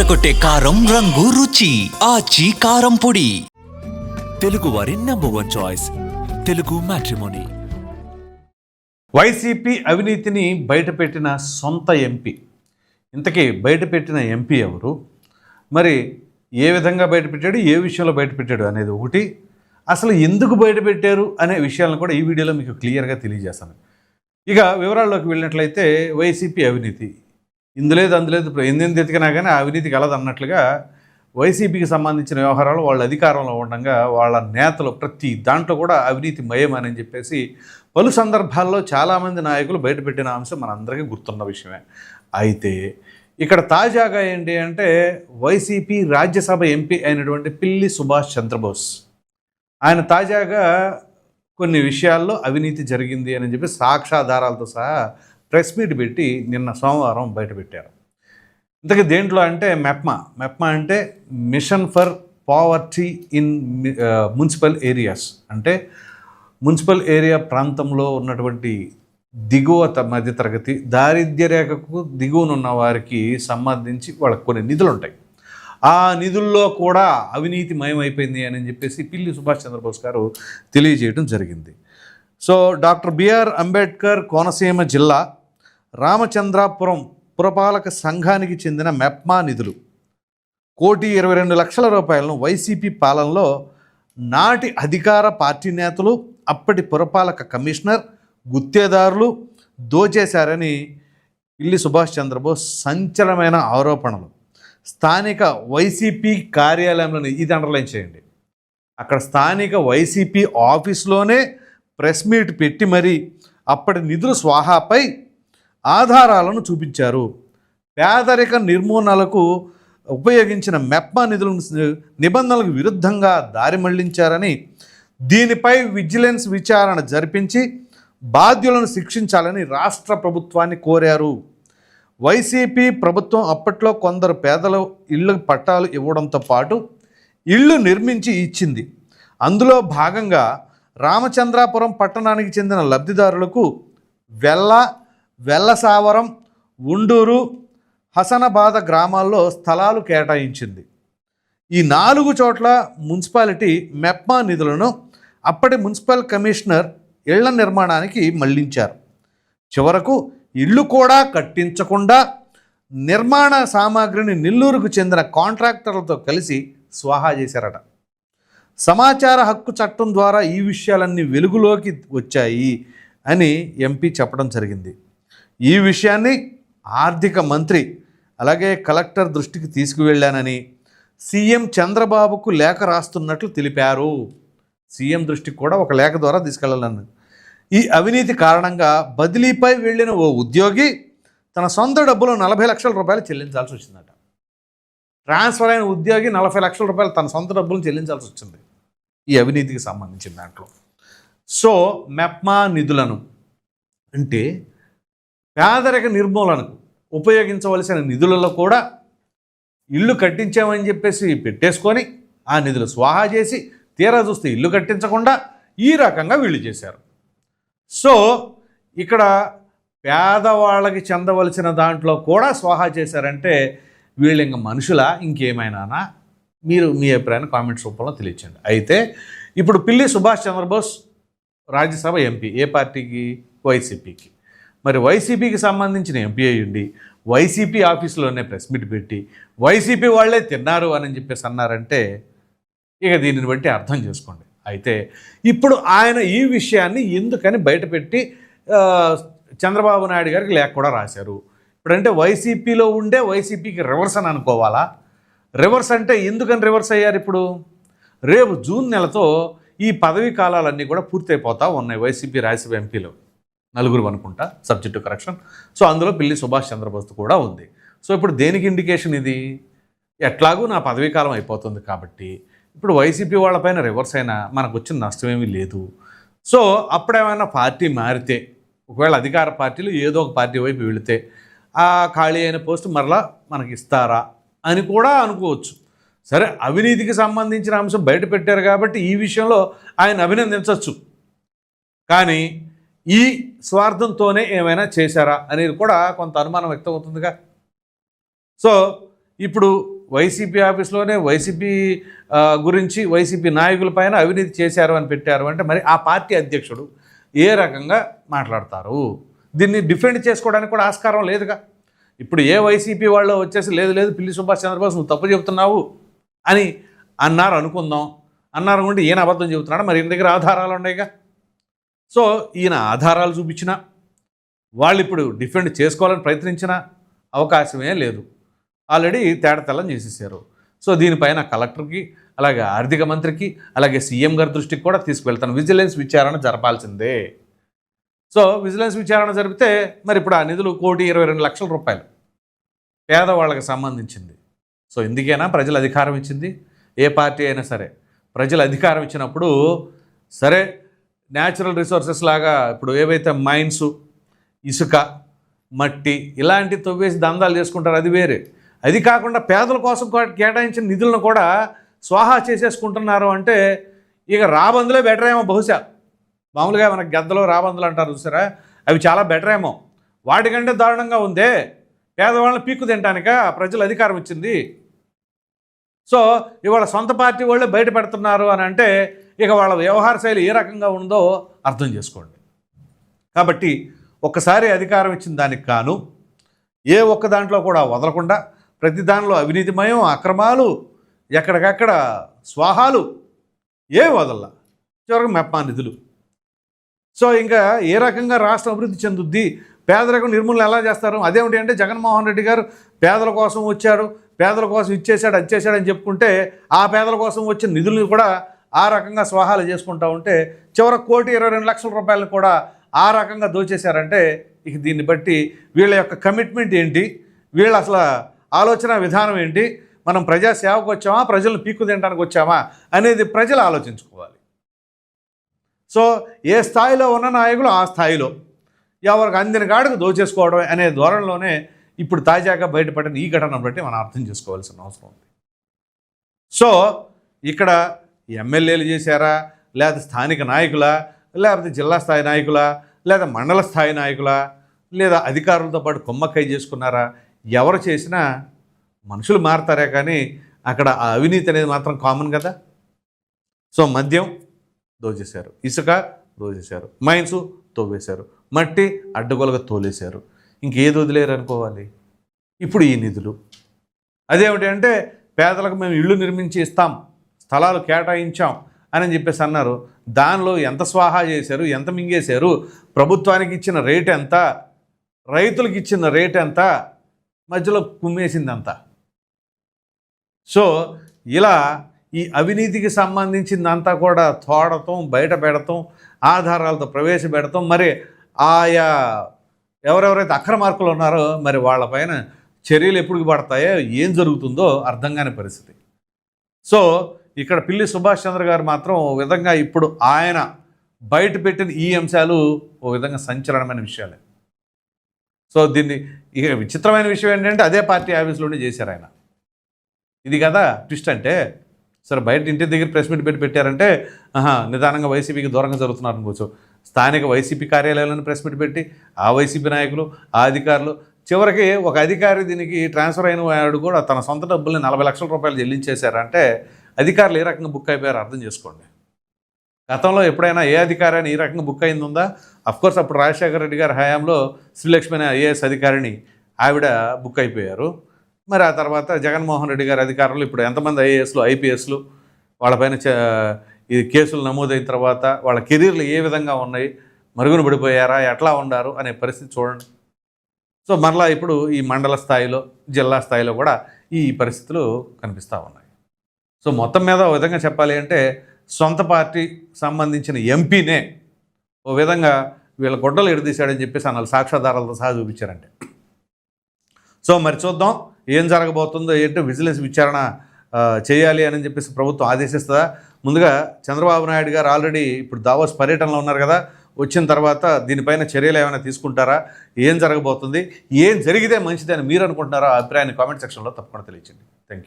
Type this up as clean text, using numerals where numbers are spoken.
అదరకొట్టే కారం రంగు రుచి ఆచి కారం పొడి. తెలుగు వారి number 1 choice Telugu matrimony. YCP అవినీతిని బయటపెట్టిన సొంత ఎంపీ. ఇంతకీ బయటపెట్టిన ఎంపీ ఎవరు, మరి ఏ విధంగా బయటపెట్టాడు, ఏ విషయంలో బయటపెట్టాడు అనేది ఒకటి, అసలు ఎందుకు బయటపెట్టారు అనే విషయాలను కూడా ఈ వీడియోలో మీకు క్లియర్గా తెలియజేస్తాను. ఇక వివరాల్లోకి వెళ్ళినట్లయితే వైసీపీ అవినీతి ఇందులేదు అందులేదు, ఇప్పుడు ఎందెందు ఎతికినా కానీ ఆ అవినీతి కలదు అన్నట్లుగా వైసీపీకి సంబంధించిన వ్యవహారాలు వాళ్ళ అధికారంలో ఉండగా వాళ్ళ నేతలు ప్రతి దాంట్లో కూడా అవినీతి మయమని చెప్పేసి పలు సందర్భాల్లో చాలామంది నాయకులు బయటపెట్టిన అంశం మనందరికీ గుర్తున్న విషయమే. అయితే ఇక్కడ తాజాగా ఏంటి అంటే వైసీపీ రాజ్యసభ ఎంపీ అయినటువంటి పిల్లి సుభాష్ చంద్రబోస్ ఆయన తాజాగా కొన్ని విషయాల్లో అవినీతి జరిగింది అని చెప్పి సాక్ష్యాధారాలతో సహా ప్రెస్ మీట్ పెట్టి నిన్న సోమవారం బయటపెట్టారు. ఇంతకీ దేంట్లో అంటే మెప్మా అంటే mission for poverty in municipal areas, అంటే మున్సిపల్ ఏరియా ప్రాంతంలో ఉన్నటువంటి దిగువ మధ్యతరగతి దారిద్ర్య రేఖకు దిగువనున్న వారికి సంబంధించి వాళ్ళకి కొన్ని నిధులు ఉంటాయి. ఆ నిధుల్లో కూడా అవినీతి మయమైపోయింది అని చెప్పేసి పిల్లి సుభాష్ చంద్రబోస్ గారు తెలియజేయడం జరిగింది. So doctor BR Ambedkar Konaseema జిల్లా రామచంద్రాపురం పురపాలక సంఘానికి చెందిన మెప్మా నిధులు 1,22,00,000 రూపాయలను వైసీపీ పాలనలో నాటి అధికార పార్టీ నేతలు, అప్పటి పురపాలక కమిషనర్, గుత్తేదారులు దోచేశారని పిల్లి సుభాష్ చంద్రబోస్ సంచలనమైన ఆరోపణలు స్థానిక వైసీపీ కార్యాలయంలోనే, ఇది అండర్లైన్ చేయండి, అక్కడ స్థానిక వైసీపీ ఆఫీస్లోనే ప్రెస్ మీట్ పెట్టి మరీ అప్పటి నిధుల స్వాహాపై ఆధారాలను చూపించారు. పేదరిక నిర్మూలనలకు ఉపయోగించిన మెప్మా నిధులను నిబంధనలకు విరుద్ధంగా దారి మళ్లించారని, దీనిపై విజిలెన్స్ విచారణ జరిపించి బాధ్యులను శిక్షించాలని రాష్ట్ర ప్రభుత్వాన్ని కోరారు. వైసీపీ ప్రభుత్వం అప్పట్లో కొందరు పేదల ఇళ్ల పట్టాలు ఇవ్వడంతో పాటు ఇళ్ళు నిర్మించి ఇచ్చింది. అందులో భాగంగా రామచంద్రాపురం పట్టణానికి చెందిన లబ్ధిదారులకు వెల్లసావరం, ఉండూరు, హసనబాద గ్రామాల్లో స్థలాలు కేటాయించింది. ఈ 4 చోట్ల మున్సిపాలిటీ మెప్మా నిధులను అప్పటి మున్సిపల్ కమిషనర్ ఇళ్ల నిర్మాణానికి మళ్లించారు. చివరకు ఇళ్ళు కూడా కట్టించకుండా నిర్మాణ సామాగ్రిని నెల్లూరుకు చెందిన కాంట్రాక్టర్లతో కలిసి స్వాహా చేశారట. సమాచార హక్కు చట్టం ద్వారా ఈ విషయాలన్నీ వెలుగులోకి వచ్చాయి అని ఎంపీ చెప్పడం జరిగింది. ఈ విషయాన్ని ఆర్థిక మంత్రి అలాగే కలెక్టర్ దృష్టికి తీసుకువెళ్ళానని సీఎం చంద్రబాబుకు లేఖ రాస్తున్నట్లు తెలిపారు. సీఎం దృష్టికి కూడా ఒక లేఖ ద్వారా తీసుకెళ్లాలని. ఈ అవినీతి కారణంగా బదిలీపై వెళ్ళిన ఓ ఉద్యోగి తన సొంత డబ్బులు 40 లక్షల రూపాయలు చెల్లించాల్సి వచ్చిందట. ట్రాన్స్ఫర్ అయిన ఉద్యోగి 40 లక్షల రూపాయలు తన సొంత డబ్బులు చెల్లించాల్సి వచ్చింది ఈ అవినీతికి సంబంధించిన దాంట్లో. సో మెప్మా నిధులను అంటే పేదరిక నిర్మూలనకు ఉపయోగించవలసిన నిధులలో కూడా ఇల్లు కట్టించామని చెప్పేసి పెట్టేసుకొని ఆ నిధులు స్వాహా చేసి తీరా చూస్తే ఇల్లు కట్టించకుండా ఈ రకంగా వీళ్ళు చేశారు. సో ఇక్కడ పేదవాళ్ళకి చెందవలసిన దాంట్లో కూడా స్వాహా చేశారంటే వీళ్ళు ఇంక మనుషులా ఇంకేమైనానా? మీరు మీ అభిప్రాయాన్ని కామెంట్స్ రూపంలో తెలియచేయండి. అయితే ఇప్పుడు పిల్లి సుభాష్ చంద్రబోస్ రాజ్యసభ ఎంపీ, ఏ పార్టీకి? వైసీపీకి. మరి వైసీపీకి సంబంధించిన ఎంపీ అయ్యుండి వైసీపీ ఆఫీసులోనే ప్రెస్ మీట్ పెట్టి వైసీపీ వాళ్ళే తిన్నారు అని చెప్పేసి అన్నారంటే ఇక దీనిని బట్టి అర్థం చేసుకోండి. అయితే ఇప్పుడు ఆయన ఈ విషయాన్ని ఎందుకని బయటపెట్టి చంద్రబాబు నాయుడు గారికి లేఖ కూడా రాశారు. ఇప్పుడంటే వైసీపీలో ఉండే వైసీపీకి రివర్స్ అని అనుకోవాలా? రివర్స్ అంటే ఎందుకని రివర్స్ అయ్యారు? ఇప్పుడు రేపు జూన్ నెలతో ఈ పదవీ కాలాలన్నీ కూడా పూర్తయిపోతా ఉన్నాయి వైసీపీ రాజ్యసభ ఎంపీలో 4 అనుకుంటా, సబ్జెక్టు కరెక్షన్. సో అందులో పిల్లి సుభాష్ చంద్రబోస్ కూడా ఉంది. సో ఇప్పుడు దేనికి ఇండికేషన్ ఇది? ఎట్లాగూ నా పదవీ కాలం అయిపోతుంది కాబట్టి ఇప్పుడు వైసీపీ వాళ్ళపైన రివర్స్ అయినా మనకు వచ్చిన నష్టమేమీ లేదు. సో అప్పుడేమైనా పార్టీ మారితే, ఒకవేళ అధికార పార్టీలు ఏదో ఒక పార్టీ వైపు వెళితే ఆ ఖాళీ అయిన పోస్టు మరలా మనకి ఇస్తారా అని కూడా అనుకోవచ్చు. సరే, అవినీతికి సంబంధించిన అంశం బయట పెట్టారు కాబట్టి ఈ విషయంలో ఆయన అభినందించవచ్చు. కానీ ఈ స్వార్థంతోనే ఏమైనా చేశారా అనేది కూడా కొంత అనుమానం వ్యక్తం అవుతుందిగా. సో ఇప్పుడు వైసీపీ ఆఫీస్లోనే వైసీపీ గురించి వైసీపీ నాయకులపైన అవినీతి చేశారు అని పెట్టారు అంటే మరి ఆ పార్టీ అధ్యక్షుడు ఏ రకంగా మాట్లాడతారు? దీన్ని డిఫెండ్ చేసుకోవడానికి కూడా ఆస్కారం లేదుగా. ఇప్పుడు ఏ వైసీపీ వాళ్ళు వచ్చేసి లేదు పిల్లి సుభాష్ చంద్రబోస్ నువ్వు తప్పు చెబుతున్నావు అని అన్నారు అనుకుందాం. అన్నారు అనుకుంటే ఈయన అబద్ధం చెబుతున్నాడు, మరి ఈయన దగ్గర ఆధారాలు ఉన్నాయిగా. సో ఈయన ఆధారాలు చూపించినా వాళ్ళు ఇప్పుడు డిఫెండ్ చేసుకోవాలని ప్రయత్నించిన అవకాశమే లేదు. ఆల్రెడీ తేడతెల్లం చేసేసారు. సో దీనిపైన కలెక్టర్కి, అలాగే ఆర్థిక మంత్రికి, అలాగే సీఎం గారి దృష్టికి కూడా తీసుకువెళ్తాను. విజిలెన్స్ విచారణ జరపాల్సిందే. సో విజిలెన్స్ విచారణ జరిపితే మరి ఇప్పుడు ఆ నిధులు 1,22,00,000 రూపాయలు పేదవాళ్ళకి సంబంధించింది. సో ఇందుకేనా ప్రజలు అధికారం ఇచ్చింది? ఏ పార్టీ అయినా సరే ప్రజలు అధికారం ఇచ్చినప్పుడు సరే న్యాచురల్ రిసోర్సెస్ లాగా ఇప్పుడు ఏవైతే మైన్స్, ఇసుక, మట్టి ఇలాంటి తవ్వేసి దందాలు చేసుకుంటారు, అది వేరే. అది కాకుండా పేదల కోసం కేటాయించిన నిధులను కూడా స్వాహా చేసేసుకుంటున్నారు అంటే ఇక రాబందులే బెటర్ ఏమో. బహుశా మామూలుగా మనకు గద్దలు రాబందులు అంటారు చూసారా, అవి చాలా బెటర్ ఏమో. వాటికంటే దారుణంగా ఉందే పేదవాళ్ళని పీక్కు తినటానిక ప్రజలు అధికారం ఇచ్చింది. సో ఇవాళ సొంత పార్టీ వాళ్ళే బయట పెడుతున్నారు అని అంటే ఇక వాళ్ళ వ్యవహార శైలి ఏ రకంగా ఉందో అర్థం చేసుకోండి. కాబట్టి ఒక్కసారి అధికారం ఇచ్చిన దానికి కాను ఏ ఒక్క దాంట్లో కూడా వదలకుండా ప్రతి దానిలో అవినీతిమయం, అక్రమాలు, ఎక్కడికక్కడ స్వాహాలు ఏ వదల్లా, చివరికి మెప్పా నిధులు. సో ఇంకా ఏ రకంగా రాష్ట్రం అభివృద్ధి చెందుద్ది, పేదరికం నిర్మూలన ఎలా చేస్తారు? అదేమిటి అంటే జగన్మోహన్ రెడ్డి గారు పేదల కోసం వచ్చాడు, పేదల కోసం ఇచ్చేశాడు, అది చేశాడని చెప్పుకుంటే ఆ పేదల కోసం వచ్చిన నిధులను కూడా ఆ రకంగా స్వాహాలు చేసుకుంటూ ఉంటే చివరి 1,22,00,000 రూపాయలను కూడా ఆ రకంగా దోచేశారంటే ఇక దీన్ని బట్టి వీళ్ళ యొక్క కమిట్మెంట్ ఏంటి, వీళ్ళ అసలు ఆలోచన విధానం ఏంటి, మనం ప్రజాసేవకు వచ్చామా ప్రజలను పీక్కు తినడానికి వచ్చామా అనేది ప్రజలు ఆలోచించుకోవాలి. సో ఏ స్థాయిలో ఉన్న నాయకులు ఆ స్థాయిలో ఎవరికి అందిన కాడికి దోచేసుకోవడం అనే ధోరణిలోనే ఇప్పుడు తాజాగా బయటపడిన ఈ ఘటన బట్టి మనం అర్థం చేసుకోవాల్సిన అవసరం ఉంది. సో ఇక్కడ ఎమ్మెల్యేలు చేశారా, లేదా స్థానిక నాయకులా, లేకపోతే జిల్లా స్థాయి నాయకులా, లేదా మండల స్థాయి నాయకులా, లేదా అధికారులతో పాటు కొమ్మక్కై చేసుకున్నారా, ఎవరు చేసినా మనుషులు మారతారే కానీ అక్కడ ఆ అవినీతి అనేది మాత్రం కామన్ కదా. సో మద్యం దోచేశారు, ఇసుక దోచేశారు, మైన్స్ తోవేశారు, మట్టి అడ్డగోలుగా తోలేశారు, ఇంకేది వదిలేరు అనుకోవాలి. ఇప్పుడు ఈ నిధులు అదేమిటి అంటే పేదలకు మేము ఇళ్ళు నిర్మించి ఇస్తాం, స్థలాలు కేటాయించాం అని చెప్పేసి అన్నారు. దానిలో ఎంత స్వాహా చేశారు, ఎంత మింగేశారు, ప్రభుత్వానికి ఇచ్చిన రేట్ ఎంత, రైతులకు ఇచ్చిన రేట్ ఎంత, మధ్యలో కుమ్మేసిందంత. సో ఇలా ఈ అవినీతికి సంబంధించిందంతా కూడా తోడటం, బయట పెడతాం, ఆధారాలతో ప్రవేశపెడతాం. మరి ఆయా ఎవరెవరైతే అక్రమార్కులు ఉన్నారో మరి వాళ్ళపైన చర్యలు ఎప్పుడు పడతాయో ఏం జరుగుతుందో అర్థం కాని పరిస్థితి. సో ఇక్కడ పిల్లి సుభాష్ చంద్ర గారు మాత్రం ఓ విధంగా ఇప్పుడు ఆయన బయట పెట్టిన ఈ అంశాలు ఓ విధంగా సంచలనమైన విషయాలే. సో దీన్ని ఇక విచిత్రమైన విషయం ఏంటంటే అదే పార్టీ ఆఫీస్లోనే చేశారు ఆయన. ఇది కదా ట్విస్ట్ అంటే. సరే బయట ఇంటి దగ్గర ప్రెస్ మీట్ పెట్టారంటే నిదానంగా వైసీపీకి దూరంగా జరుగుతున్నారు అనుకోవచ్చు. స్థానిక వైసీపీ కార్యాలయాలను ప్రెస్ మీట్ పెట్టి ఆ వైసీపీ నాయకులు, ఆ అధికారులు, చివరికి ఒక అధికారి దీనికి ట్రాన్స్ఫర్ అయిన వాడు కూడా తన సొంత డబ్బుల్ని 40 లక్షల రూపాయలు చెల్లించేశారంటే అధికారులు ఏ రకంగా బుక్ అయిపోయారు అర్థం చేసుకోండి. గతంలో ఎప్పుడైనా ఏ అధికారిని ఈ రకంగా బుక్ అయింది ఉందా? అఫ్కోర్స్ అప్పుడు రాజశేఖర రెడ్డి గారి హయాంలో శ్రీలక్ష్మి అనే ఐఏఎస్ అధికారిని ఆవిడ బుక్ అయిపోయారు. మరి ఆ తర్వాత జగన్మోహన్ రెడ్డి గారి అధికారులు ఇప్పుడు ఎంతమంది ఐఏఎస్లు, ఐపీఎస్లు వాళ్ళపైన ఈ కేసులు నమోదైన తర్వాత వాళ్ళ కెరీర్లు ఏ విధంగా ఉన్నాయి, మరుగున పడిపోయారా, ఎట్లా ఉండారు అనే పరిస్థితి చూడండి. సో మరలా ఇప్పుడు ఈ మండల స్థాయిలో, జిల్లా స్థాయిలో కూడా ఈ పరిస్థితులు కనిపిస్తూ ఉన్నాయి. సో మొత్తం మీద ఓ విధంగా చెప్పాలి అంటే సొంత పార్టీ సంబంధించిన ఎంపీనే ఓ విధంగా వీళ్ళ గొడ్డలు ఎడదీశాడని చెప్పేసి అన్నారు, సాక్ష్యాధారాలతో సహా చూపించారంటే. సో మరి చూద్దాం ఏం జరగబోతుందో, ఏంటో విజిలెన్స్ విచారణ చేయాలి అని చెప్పేసి ప్రభుత్వం ఆదేశిస్తుందా? ముందుగా చంద్రబాబు నాయుడు గారు ఆల్రెడీ ఇప్పుడు దావోస్ పర్యటనలో ఉన్నారు కదా, వచ్చిన తర్వాత దీనిపైన చర్యలు ఏమైనా తీసుకుంటారా, ఏం జరగబోతుంది, ఏం జరిగితే మంచిదని మీరు అనుకుంటున్నారో అభిప్రాయాన్ని కామెంట్ సెక్షన్లో తప్పకుండా తెలియచేయండి. Thank you.